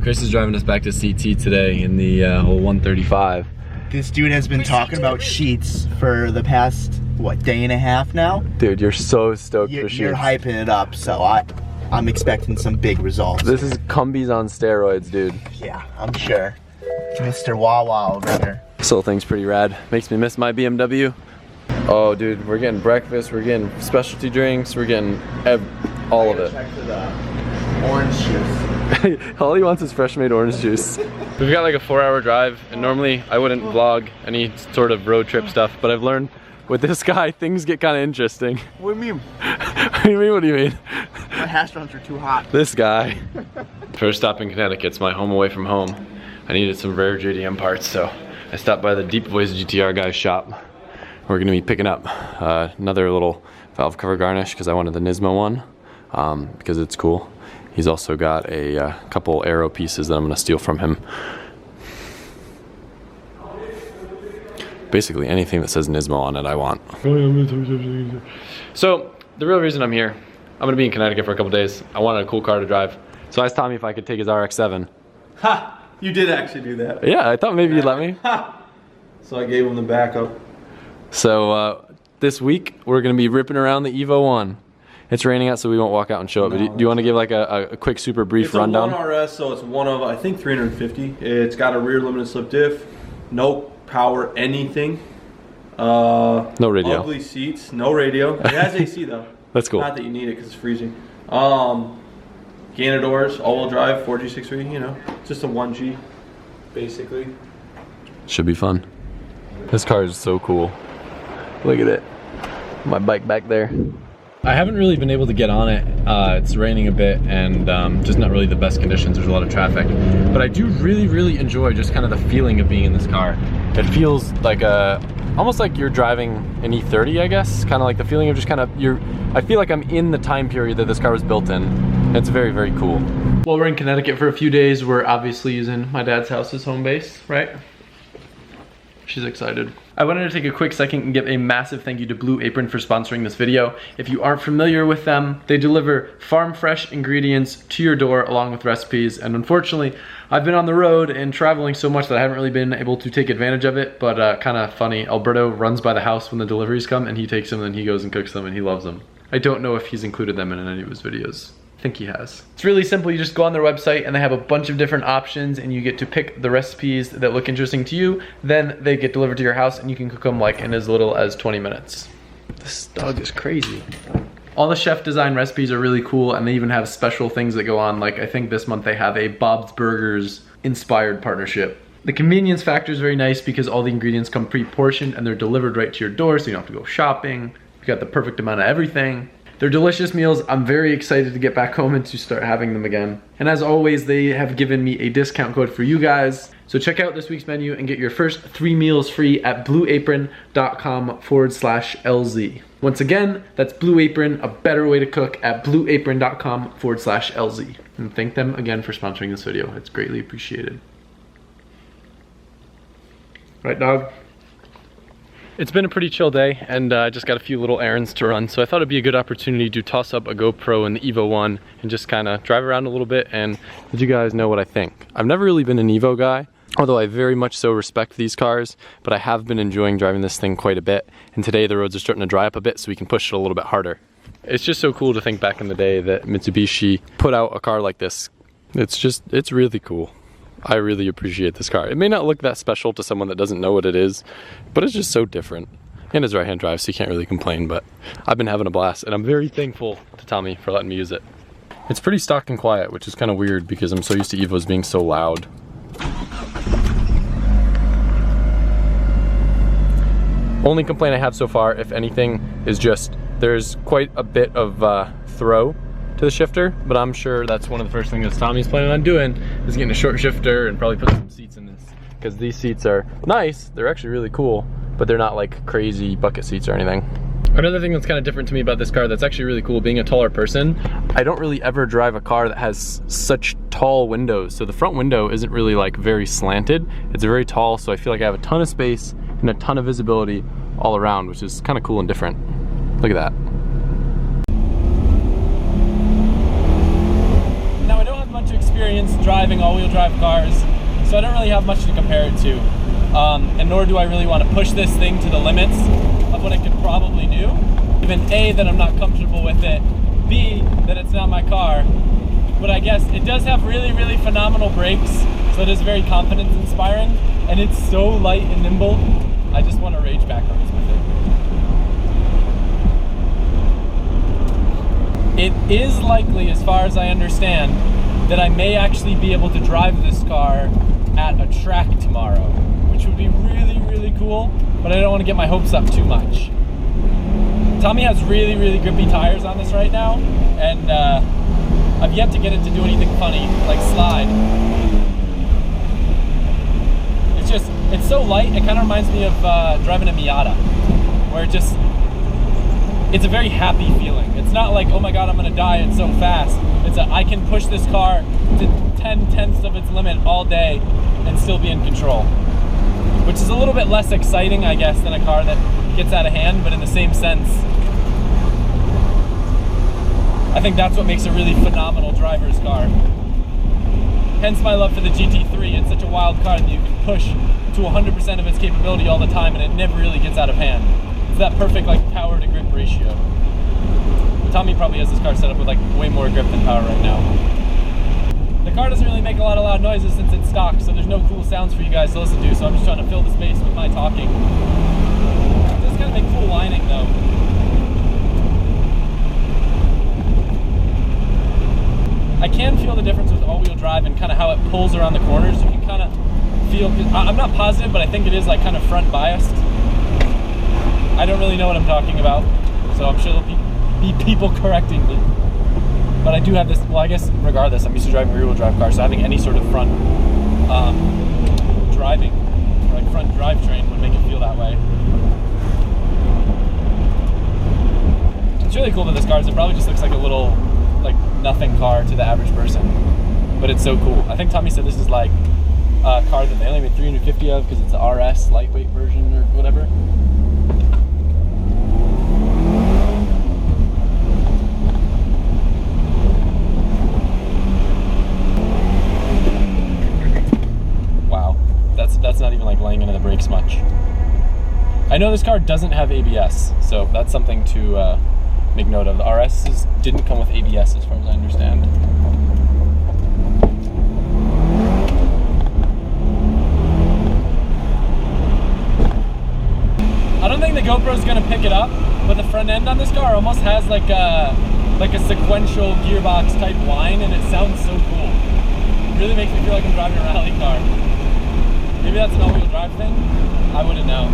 Chris is driving us back to CT today in the whole 135. This dude has been talking about sheets for the past, what, day and a half now? Dude, you're so stoked for sheets. You're hyping it up, so I'm expecting some big results. This is Cumbies on steroids, dude. Yeah, I'm sure. Mr. Wawa over here. This whole thing's pretty rad. Makes me miss my BMW. Oh, dude, we're getting breakfast, we're getting specialty drinks, we're getting all of it. Check for the orange juice. All he wants is fresh made orange juice. We've got like a 4-hour drive, and normally I wouldn't vlog any sort of road trip stuff, but I've learned with this guy, things get kind of interesting. What do you mean? What do you mean, what do you mean? My hash browns are too hot. This guy. First stop in Connecticut, it's my home away from home. I needed some rare JDM parts, so I stopped by the Deep Voice GTR guy's shop. We're gonna be picking up another little valve cover garnish because I wanted the Nismo one, because it's cool. He's also got a couple aero pieces that I'm gonna steal from him. Basically anything that says Nismo on it, I want. So the real reason I'm here, I'm gonna be in Connecticut for a couple days. I wanted a cool car to drive. So I asked Tommy if I could take his RX-7. Ha! You did actually do that. Yeah, I thought maybe you'd let me. Ha! So I gave him the backup. So this week we're gonna be ripping around the Evo 1. It's raining out, so we won't walk out and show it. But do you want to give like a quick, super brief rundown? It's a 1RS, so it's one of, I think, 350. It's got a rear limited slip diff, no power, anything. No radio. Ugly seats, no radio. It has AC though. That's cool. Not that you need it because it's freezing. Gainer doors, all-wheel drive, 4G63. You know, just a 1G, basically. Should be fun. This car is so cool. Look at it. My bike back there. I haven't really been able to get on it. It's raining a bit and just not really the best conditions. There's a lot of traffic. But I do really enjoy just kind of the feeling of being in this car. It feels like almost like you're driving an E30, I guess. Kind of like the feeling of just kind of, I feel like I'm in the time period that this car was built in. It's very cool. Well, we're in Connecticut for a few days. We're obviously using my dad's house as home base, right? She's excited. I wanted to take a quick second and give a massive thank you to Blue Apron for sponsoring this video. If you aren't familiar with them, they deliver farm fresh ingredients to your door along with recipes. And unfortunately, I've been on the road and traveling so much that I haven't really been able to take advantage of it, but kind of funny. Alberto runs by the house when the deliveries come and he takes them and he goes and cooks them and he loves them. I don't know if he's included them in any of his videos. I think he has. It's really simple. You just go on their website and they have a bunch of different options and you get to pick the recipes that look interesting to you. Then they get delivered to your house and you can cook them like in as little as 20 minutes. This dog is crazy. All the chef design recipes are really cool and they even have special things that go on. Like I think this month they have a Bob's Burgers inspired partnership. The convenience factor is very nice because all the ingredients come pre-portioned and they're delivered right to your door so you don't have to go shopping. You got the perfect amount of everything. They're delicious meals. I'm very excited to get back home and to start having them again. And as always, they have given me a discount code for you guys. So check out this week's menu and get your first 3 meals free at blueapron.com/LZ. Once again, that's Blue Apron, a better way to cook at blueapron.com/LZ. And thank them again for sponsoring this video. It's greatly appreciated. Right, dog? It's been a pretty chill day and I just got a few little errands to run, so I thought it'd be a good opportunity to toss up a GoPro in the Evo 1 and just kind of drive around a little bit and let you guys know what I think. I've never really been an Evo guy, although I very much so respect these cars, but I have been enjoying driving this thing quite a bit, and today the roads are starting to dry up a bit so we can push it a little bit harder. It's just so cool to think back in the day that Mitsubishi put out a car like this. It's really cool. I really appreciate this car. It may not look that special to someone that doesn't know what it is, but it's just so different. And it's right-hand drive, so you can't really complain, but I've been having a blast, and I'm very thankful to Tommy for letting me use it. It's pretty stock and quiet, which is kind of weird because I'm so used to Evos being so loud. Only complaint I have so far, if anything, is just there's quite a bit of throw to the shifter, but I'm sure that's one of the first things that Tommy's planning on doing is getting a short shifter and probably put some seats in this, because these seats are nice, they're actually really cool, but they're not like crazy bucket seats or anything. Another thing that's kind of different to me about this car that's actually really cool, being a taller person, I don't really ever drive a car that has such tall windows. So the front window isn't really like very slanted, it's very tall, so I feel like I have a ton of space and a ton of visibility all around, which is kind of cool and different. Look at that. experience driving all-wheel drive cars, so I don't really have much to compare it to. And nor do I really want to push this thing to the limits of what it could probably do. Even A, that I'm not comfortable with it, B, that it's not my car. But I guess it does have really, really phenomenal brakes, so it is very confidence inspiring, and it's so light and nimble, I just want to rage backwards with it. It is likely, as far as I understand, that I may actually be able to drive this car at a track tomorrow, which would be really, really cool, but I don't want to get my hopes up too much. Tommy has really, really grippy tires on this right now, and I've yet to get it to do anything funny, like slide. It's so light, it kind of reminds me of driving a Miata, where it's a very happy feeling. It's not like, oh my god, I'm gonna die, it's so fast. It's I can push this car to 10/10ths of its limit all day and still be in control. Which is a little bit less exciting, I guess, than a car that gets out of hand, but in the same sense, I think that's what makes a really phenomenal driver's car. Hence my love for the GT3. It's such a wild car that you can push to 100% of its capability all the time and it never really gets out of hand. It's that perfect like power to grip ratio. Tommy probably has this car set up with like way more grip than power right now. The car doesn't really make a lot of loud noises since it's stock, so there's no cool sounds for you guys to listen to, so I'm just trying to fill the space with my talking. It does kind of make cool whining though. I can feel the difference with all-wheel drive and kind of how it pulls around the corners. You can kind of feel, I'm not positive, but I think it is like kind of front biased. I don't really know what I'm talking about, so I'm sure there'll be people correcting me. But I do have this, well I guess regardless, I'm used to driving rear-wheel drive cars, so having any sort of front driving, or like front drivetrain would make it feel that way. It's really cool that this car is, it probably just looks like a little, like nothing car to the average person, but it's so cool. I think Tommy said this is like a car that they only made 350 of because it's the RS lightweight version or whatever. Wow, that's not even like laying into the brakes much. I know this car doesn't have ABS, so that's something to make note of. The RSs didn't come with ABS as far as I understand. I don't think the GoPro's gonna pick it up, but the front end on this car almost has like a sequential gearbox type whine, and it sounds so cool. It really makes me feel like I'm driving a rally car. Maybe that's an all-wheel drive thing? I wouldn't know.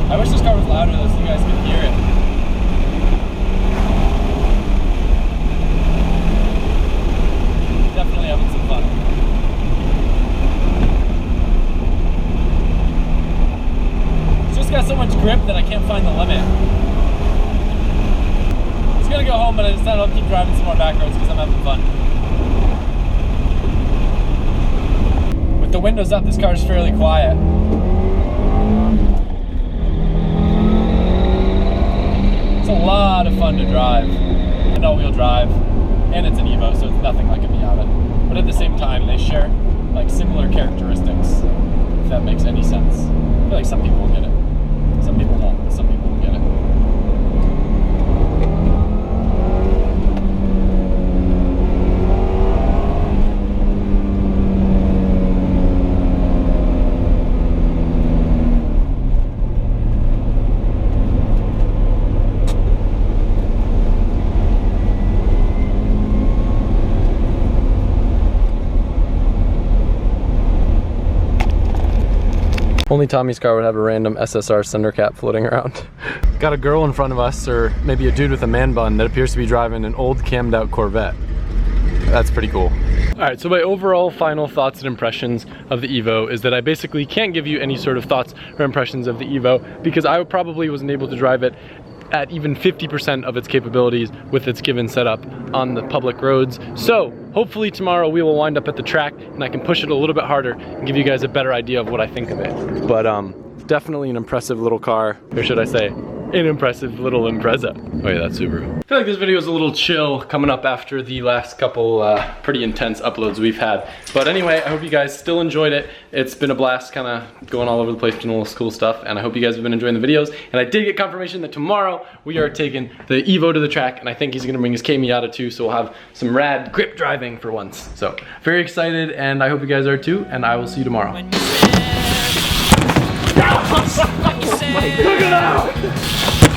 I wish this car was louder though so you guys could hear it. Definitely having some fun. It's just got so much grip that I can't find the limit. I was gonna go home, but I decided I'll keep driving some more back roads because I'm having fun. With the windows up, this car is fairly quiet. A lot of fun to drive, an all-wheel drive, and it's an Evo, so it's nothing like a Miata. But at the same time, they share like similar characteristics, if that makes any sense. I feel like some people will get it, some people won't, but some people will get it. Only Tommy's car would have a random SSR cinder cap floating around. Got a girl in front of us, or maybe a dude with a man bun that appears to be driving an old cammed out Corvette. That's pretty cool. All right, so my overall final thoughts and impressions of the Evo is that I basically can't give you any sort of thoughts or impressions of the Evo because I probably wasn't able to drive it at even 50% of its capabilities with its given setup on the public roads. So hopefully tomorrow we will wind up at the track and I can push it a little bit harder and give you guys a better idea of what I think of it. But definitely an impressive little car, or should I say, an impressive little Impreza. Oh yeah, that's Subaru. I feel like this video is a little chill coming up after the last couple pretty intense uploads we've had. But anyway, I hope you guys still enjoyed it. It's been a blast kind of going all over the place, doing all this cool stuff, and I hope you guys have been enjoying the videos. And I did get confirmation that tomorrow we are taking the Evo to the track, and I think he's gonna bring his K Miata too, so we'll have some rad grip driving for once. So very excited, and I hope you guys are too, and I will see you tomorrow. Look it out!